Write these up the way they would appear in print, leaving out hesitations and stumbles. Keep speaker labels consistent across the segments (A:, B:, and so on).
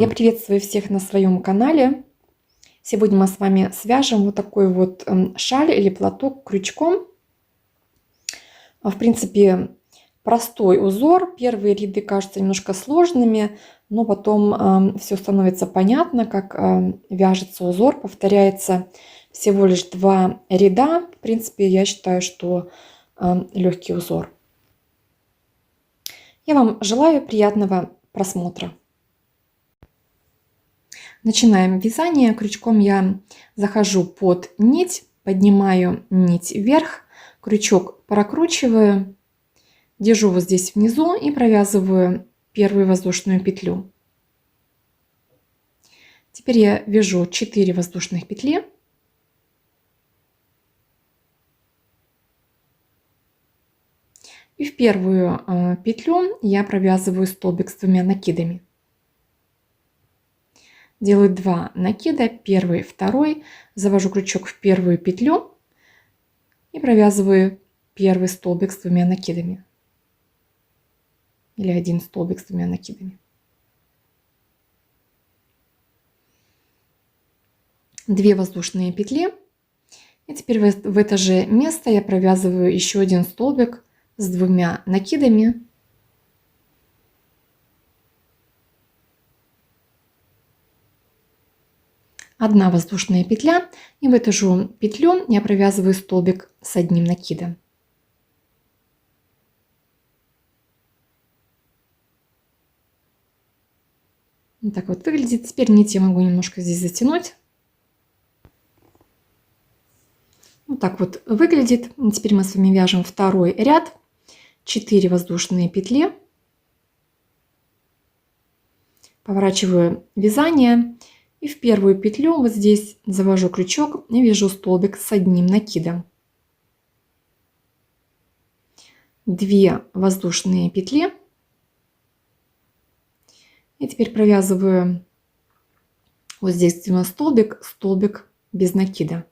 A: Я приветствую всех на своем канале. Сегодня мы с вами свяжем вот такой вот шаль или платок крючком. В принципе, простой узор. Первые ряды кажутся немножко сложными, но потом все становится понятно, как вяжется узор. Повторяется всего лишь 2 ряда. В принципе, я считаю, что легкий узор. Я вам желаю приятного просмотра. Начинаем вязание. Крючком я захожу под нить, поднимаю нить вверх, крючок прокручиваю, держу вот здесь внизу и провязываю первую воздушную петлю. Теперь я вяжу 4 воздушных петли. И в первую петлю я провязываю столбик с 2 накидами. Делаю 2 накида, первый, второй, завожу крючок в первую петлю и провязываю первый столбик с 2 накидами. Или один столбик с 2 накидами. 2 воздушные петли. И теперь в это же место я провязываю еще один столбик с 2 накидами. Одна воздушная петля, и в эту же петлю я провязываю столбик с 1 накидом. Вот так вот выглядит. Теперь нить я могу немножко здесь затянуть. Вот так вот выглядит. И теперь мы с вами вяжем второй ряд. 4 воздушные петли. Поворачиваю вязание. И в первую петлю вот здесь завожу крючок и вяжу столбик с 1 накидом. 2 воздушные петли. И теперь провязываю вот здесь столбик, столбик без накида.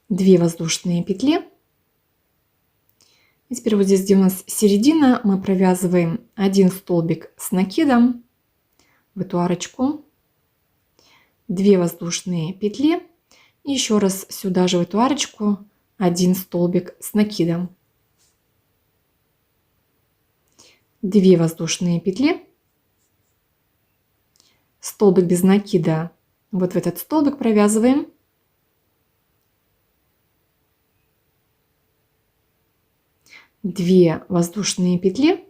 A: Две воздушные петли. И теперь вот здесь, где у нас середина, мы провязываем 1 столбик с накидом в эту арочку, 2 воздушные петли и еще раз сюда же в эту арочку 1 столбик с накидом, 2 воздушные петли, столбик без накида вот в этот столбик провязываем, 2 воздушные петли,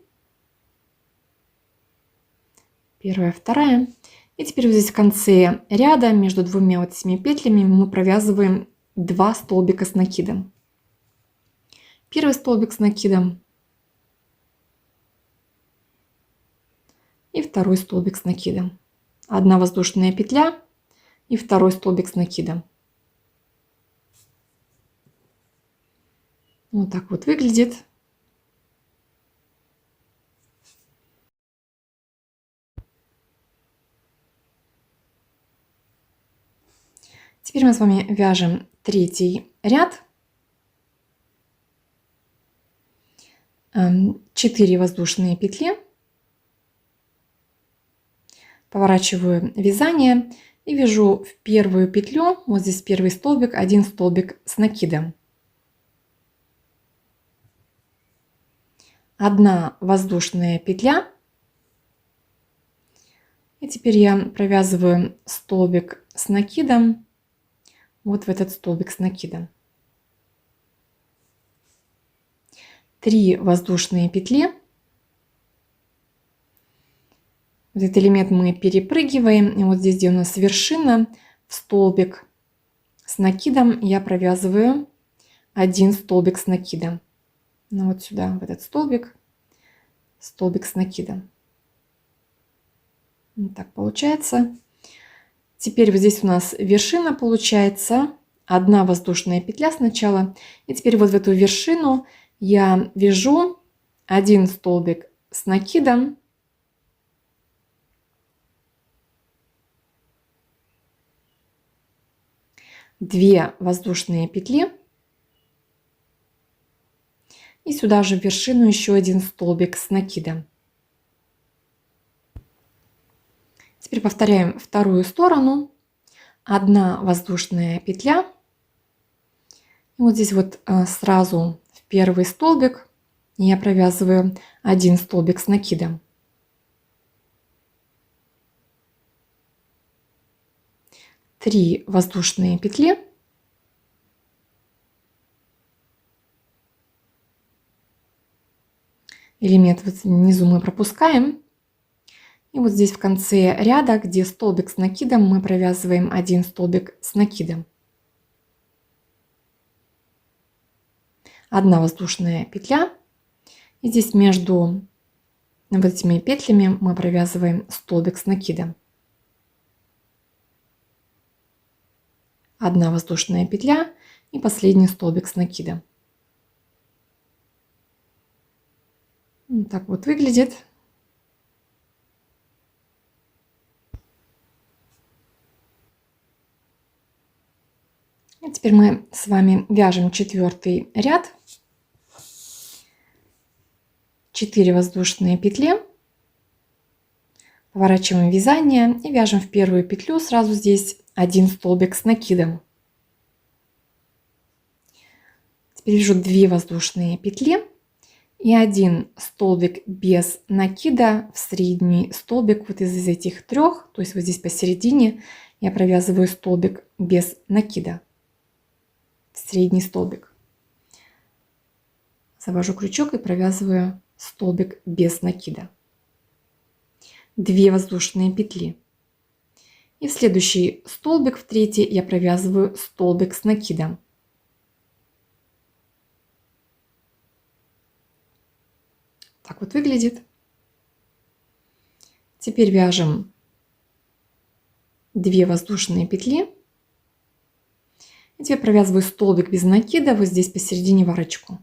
A: первая, вторая. И теперь вот здесь в конце ряда между 2 вот этими петлями мы провязываем 2 столбика с накидом. Первый столбик с накидом и второй столбик с накидом. 1 воздушная петля и второй столбик с накидом. Вот так вот выглядит. Теперь мы с вами вяжем третий ряд. 4 воздушные петли. Поворачиваю вязание и вяжу в первую петлю, вот здесь первый столбик, 1 столбик с накидом. 1 воздушная петля. И теперь я провязываю столбик с накидом вот в этот столбик с накидом. 3 воздушные петли. Вот этот элемент мы перепрыгиваем. И вот здесь, где у нас вершина, в столбик с накидом я провязываю 1 столбик с накидом. Ну вот сюда, в этот столбик, столбик с накидом. Вот так получается. Теперь вот здесь у нас вершина получается. 1 воздушная петля сначала. И теперь вот в эту вершину я вяжу 1 столбик с накидом. 2 воздушные петли. И сюда же в вершину еще один столбик с накидом. Теперь повторяем вторую сторону. 1 воздушная петля. И вот здесь вот сразу в первый столбик я провязываю 1 столбик с накидом. 3 воздушные петли. Элемент вот внизу мы пропускаем. И вот здесь в конце ряда, где столбик с накидом, мы провязываем 1 столбик с накидом. 1 воздушная петля. И здесь между вот этими петлями мы провязываем столбик с накидом. 1 воздушная петля и последний столбик с накидом. Вот так вот выглядит. И теперь мы с вами вяжем 4-й ряд. 4 воздушные петли. Поворачиваем вязание и вяжем в первую петлю сразу здесь 1 столбик с накидом. Теперь вяжу 2 воздушные петли и 1 столбик без накида в средний столбик вот из этих 3, то есть вот здесь посередине я провязываю столбик без накида, средний столбик. Завожу крючок и провязываю столбик без накида. 2 воздушные петли. И в следующий столбик, в третий, я провязываю столбик с накидом. Так вот выглядит. Теперь вяжем 2 воздушные петли. И теперь провязываю столбик без накида вот здесь посередине в арочку.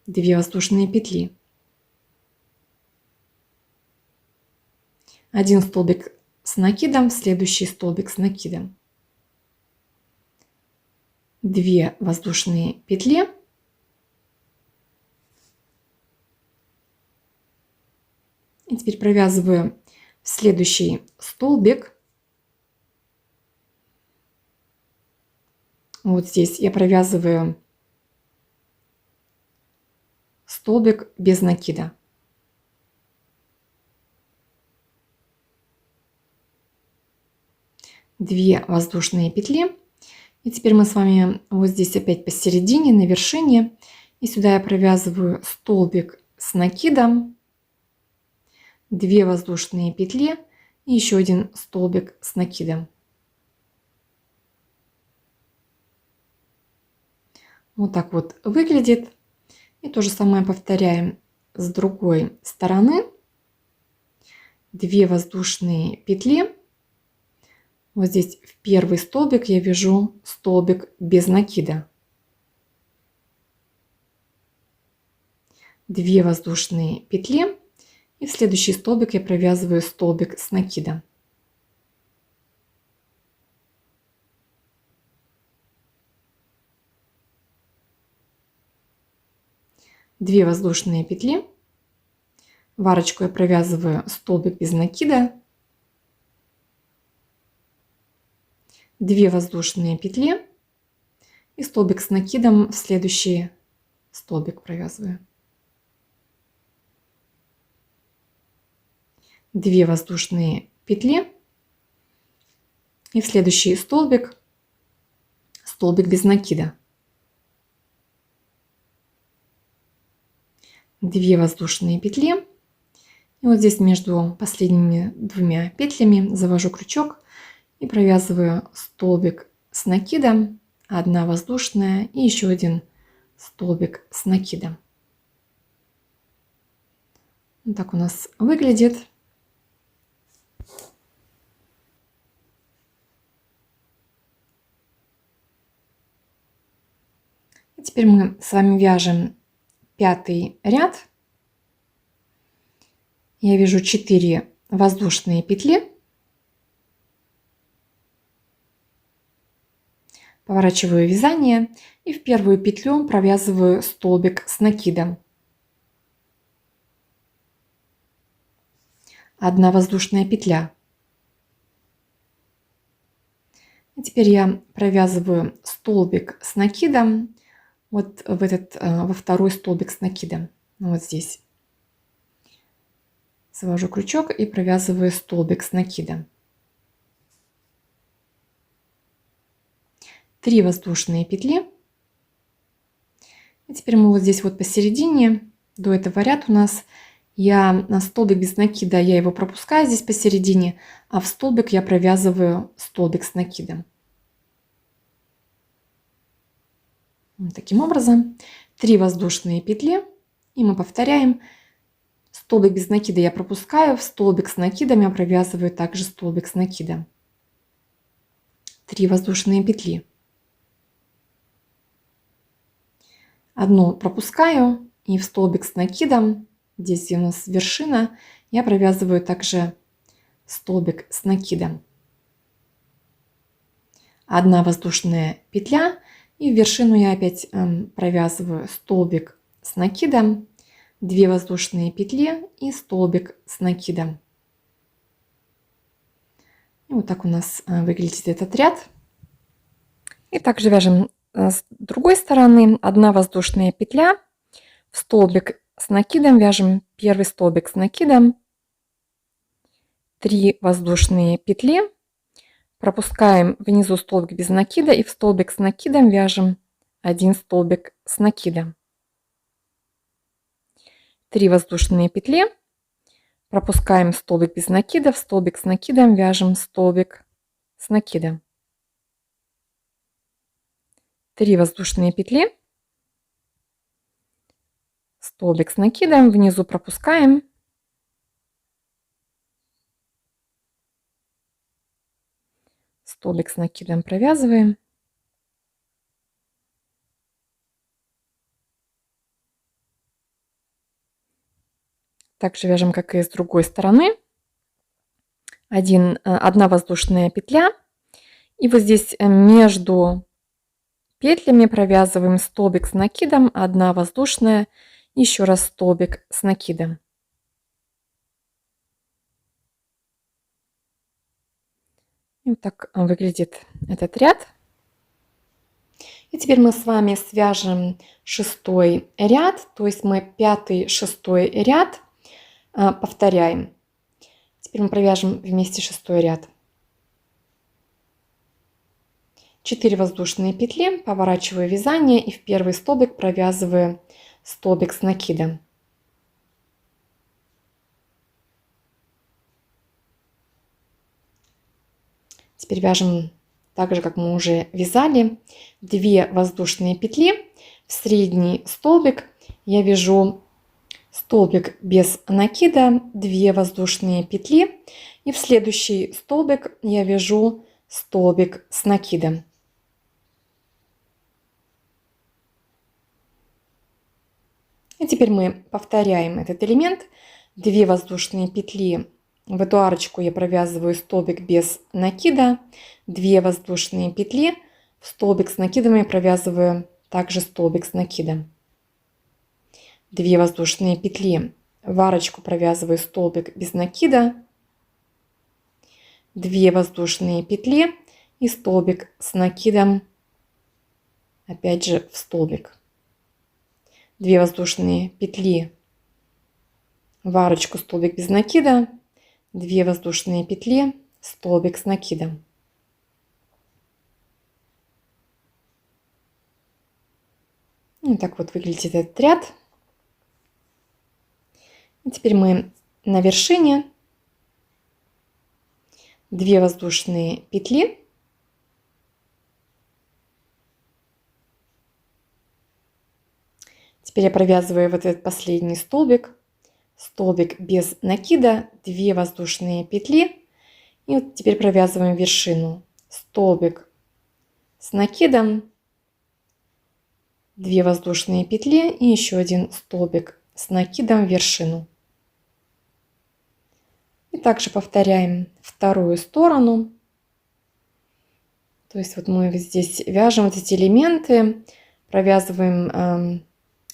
A: 2 воздушные петли. 1 столбик с накидом, следующий столбик с накидом. 2 воздушные петли. И теперь провязываю следующий столбик. Вот здесь я провязываю столбик без накида. Две воздушные петли. И теперь мы с вами вот здесь опять посередине, на вершине. И сюда я провязываю столбик с накидом, 2 воздушные петли и еще один столбик с накидом. Вот так вот выглядит. И то же самое повторяем с другой стороны. 2 воздушные петли. Вот здесь в первый столбик я вяжу столбик без накида. 2 воздушные петли. И в следующий столбик я провязываю столбик с накидом. Две воздушные петли. В арочку я провязываю столбик без накида. 2 воздушные петли. И столбик с накидом в следующий столбик провязываю. 2 воздушные петли. И в следующий столбик столбик без накида. 2 воздушные петли. И вот здесь между последними двумя петлями завожу крючок и провязываю столбик с накидом, 1 воздушная и еще один столбик с накидом. Вот так у нас выглядит. И теперь мы с вами вяжем 5-й ряд. Я вяжу 4 воздушные петли. поворачиваю вязание и в первую петлю провязываю столбик с накидом. 1 воздушная петля. И теперь я провязываю столбик с накидом вот в во второй столбик с накидом. Вот здесь. Завожу крючок и провязываю столбик с накидом. 3 воздушные петли. И теперь мы вот здесь вот посередине, до этого ряда у нас, я на столбик без накида, я его пропускаю здесь посередине, а в столбик я провязываю столбик с накидом. Вот таким образом 3 воздушные петли, и мы повторяем. Столбик без накида я пропускаю, в столбик с накидом я провязываю также столбик с накидом. 3 воздушные петли. Одну пропускаю, и в столбик с накидом, здесь у нас вершина, я провязываю также столбик с накидом. 1 воздушная петля, и в вершину я опять провязываю столбик с накидом, 2 воздушные петли и столбик с накидом. И вот так у нас выглядит этот ряд. И также вяжем с другой стороны. 1 воздушная петля, в столбик с накидом вяжем первый столбик с накидом, 3 воздушные петли, пропускаем внизу столбик без накида и в столбик с накидом вяжем 1 столбик с накидом. 3 воздушные петли, пропускаем столбик без накида, в столбик с накидом вяжем столбик с накидом. 3 воздушные петли, столбик с накидом, внизу пропускаем, столбик с накидом провязываем, также вяжем, как и с другой стороны. 1 воздушная петля, и вот здесь между петлями провязываем столбик с накидом, 1 воздушная, еще раз столбик с накидом. И вот так выглядит этот ряд. И теперь мы с вами свяжем 6-й ряд, то есть мы 5-й, 6-й ряд повторяем. Теперь мы провяжем вместе 6-й ряд. 4 воздушные петли, поворачиваю вязание и в первый столбик провязываю столбик с накидом. Теперь вяжем так же, как мы уже вязали. 2 воздушные петли, в средний столбик я вяжу столбик без накида, 2 воздушные петли, и в следующий столбик я вяжу столбик с накидом. И теперь мы повторяем этот элемент. 2 воздушные петли, в эту арочку я провязываю столбик без накида, 2 воздушные петли, в столбик с накидом я провязываю также столбик с накидом. 2 воздушные петли, в арочку провязываю столбик без накида, 2 воздушные петли и столбик с накидом, опять же в столбик. 2 воздушные петли, в арочку столбик без накида, 2 воздушные петли, столбик с накидом. Вот так вот выглядит этот ряд. И теперь мы на вершине 2 воздушные петли, теперь я провязываю вот этот последний столбик, столбик без накида, 2 воздушные петли, и вот теперь провязываем вершину, столбик с накидом, 2 воздушные петли и еще 1 столбик с накидом в вершину. И также повторяем вторую сторону. То есть вот мы здесь вяжем вот эти элементы, провязываем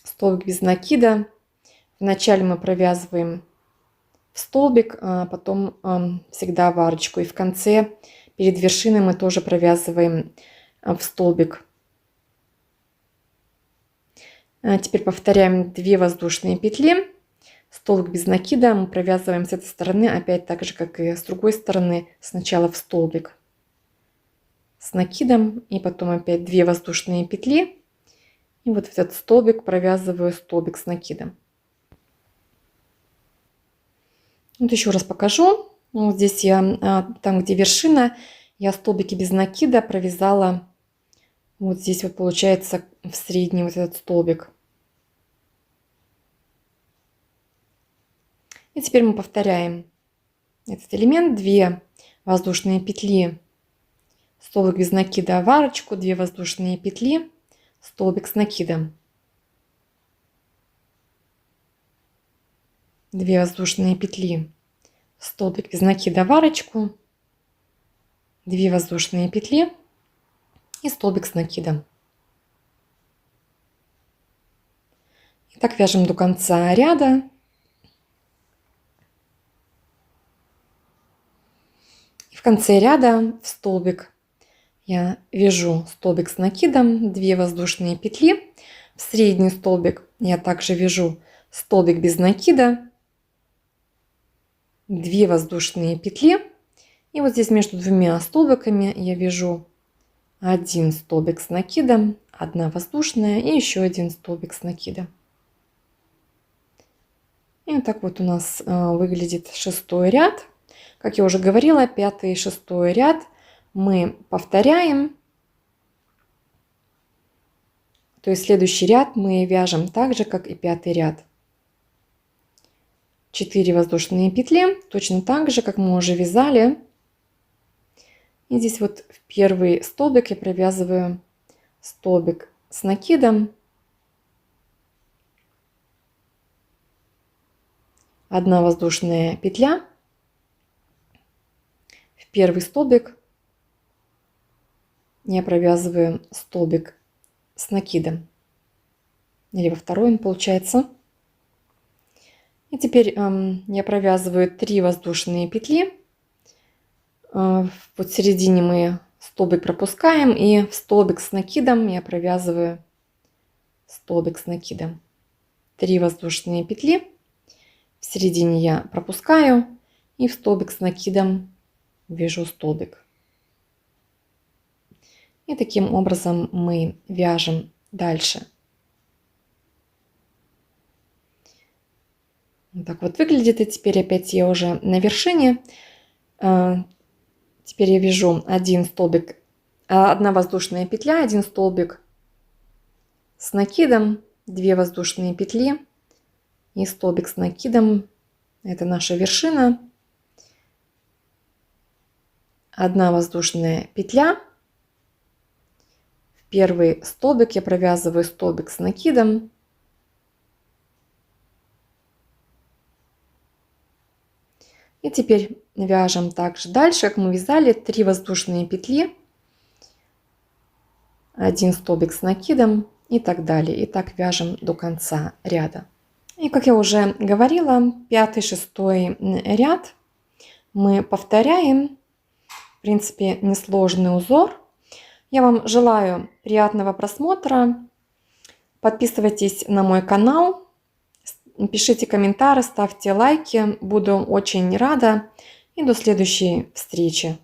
A: столбик без накида. Вначале мы провязываем в столбик, а потом всегда в арочку. И в конце, перед вершиной, мы тоже провязываем в столбик. Теперь повторяем 2 воздушные петли. Столбик без накида мы провязываем с этой стороны, опять так же, как и с другой стороны, сначала в столбик с накидом, и потом опять 2 воздушные петли. И вот в этот столбик провязываю столбик с накидом. Вот еще раз покажу. Вот здесь я, там где вершина, я столбики без накида провязала. Вот здесь вот получается в средний вот этот столбик. И теперь мы повторяем этот элемент. 2 воздушные петли, столбик без накида в арочку, 2 воздушные петли, столбик с накидом. 2 воздушные петли, столбик без накида в арочку, 2 воздушные петли и столбик с накидом. И так вяжем до конца ряда. И в конце ряда в столбик я вяжу столбик с накидом, 2 воздушные петли. В средний столбик я также вяжу столбик без накида, 2 воздушные петли. И вот здесь между двумя столбиками я вяжу 1 столбик с накидом, 1 воздушная и еще 1 столбик с накидом. И вот так вот у нас выглядит 6-й ряд. Как я уже говорила, 5-й и 6-й ряд мы повторяем. То есть следующий ряд мы вяжем так же, как и 5-й ряд. 4 воздушные петли, точно так же, как мы уже вязали. И здесь вот в первый столбик я провязываю столбик с накидом. 1 воздушная петля. В первый столбик я провязываю столбик с накидом. Или во второй он получается. И теперь я провязываю 3 воздушные петли. Вот в середине мы столбик пропускаем, и в столбик с накидом я провязываю столбик с накидом. 3 воздушные петли. В середине я пропускаю, и в столбик с накидом вяжу столбик. И таким образом мы вяжем дальше. Вот так вот выглядит. И теперь опять я уже на вершине. Теперь я вяжу 1 столбик, 1 воздушная петля, 1 столбик с накидом, 2 воздушные петли и столбик с накидом. Это наша вершина. 1 воздушная петля. В первый столбик я провязываю столбик с накидом. И теперь вяжем также дальше, как мы вязали, 3 воздушные петли, 1 столбик с накидом и так далее. И так вяжем до конца ряда. И как я уже говорила, 5-й, 6-й ряд мы повторяем. В принципе, несложный узор. Я вам желаю приятного просмотра. Подписывайтесь на мой канал. Пишите комментарии, ставьте лайки. Буду очень рада. И до следующей встречи.